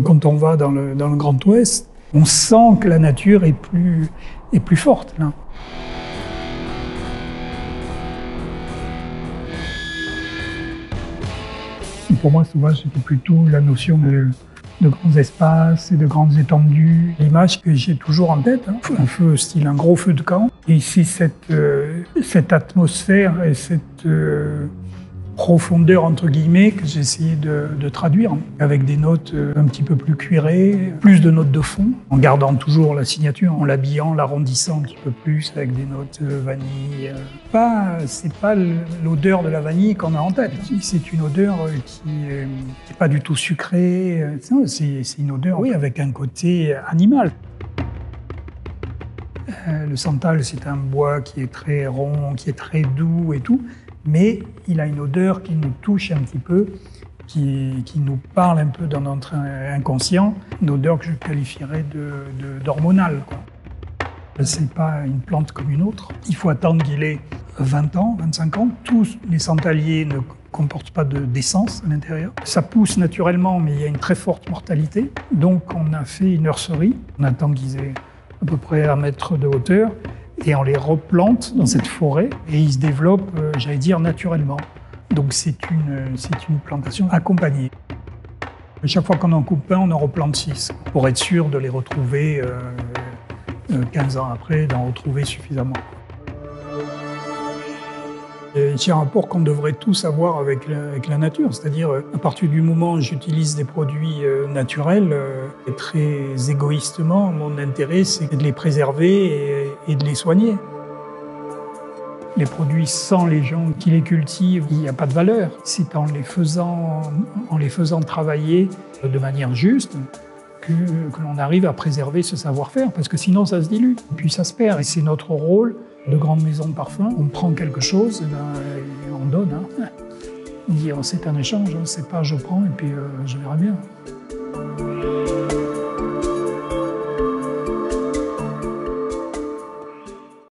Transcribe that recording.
Quand on va dans le Grand Ouest, on sent que la nature est plus forte, là. Pour moi, sauvage, c'était plutôt la notion de grands espaces et de grandes étendues. L'image que j'ai toujours en tête, hein, un feu style un gros feu de camp. Et ici, cette atmosphère et cette profondeur, entre guillemets, que j'ai essayé de traduire, avec des notes un petit peu plus cuirées, plus de notes de fond, en gardant toujours la signature, en l'habillant, l'arrondissant un petit peu plus, avec des notes vanille. C'est pas l'odeur de la vanille qu'on a en tête. C'est une odeur qui n'est pas du tout sucrée. C'est une odeur, oui, avec un côté animal. Le santal, c'est un bois qui est très rond, qui est très doux et tout, mais il a une odeur qui nous touche un petit peu, qui nous parle un peu dans notre inconscient, une odeur que je qualifierais d'hormonale. C'est pas une plante comme une autre. Il faut attendre qu'il ait 20 ans, 25 ans. Tous les santaliers ne comportent pas d'essence à l'intérieur. Ça pousse naturellement, mais il y a une très forte mortalité. Donc on a fait une nurserie. On attend qu'ils aient à peu près 1 mètre de hauteur. Et on les replante dans cette forêt et ils se développent, j'allais dire, naturellement. Donc c'est une plantation accompagnée. Chaque fois qu'on en coupe un, on en replante 6 pour être sûr de les retrouver 15 ans après, d'en retrouver suffisamment. C'est un rapport qu'on devrait tous avoir avec la nature, c'est-à-dire à partir du moment où j'utilise des produits naturels, très égoïstement, mon intérêt c'est de les préserver et de les soigner. Les produits sans les gens qui les cultivent, il n'y a pas de valeur. C'est en les faisant travailler de manière juste que l'on arrive à préserver ce savoir-faire, parce que sinon ça se dilue, puis ça se perd. Et c'est notre rôle de grande maison de parfum. On prend quelque chose et on donne. Dire c'est un échange, c'est pas je prends et puis je verrai bien.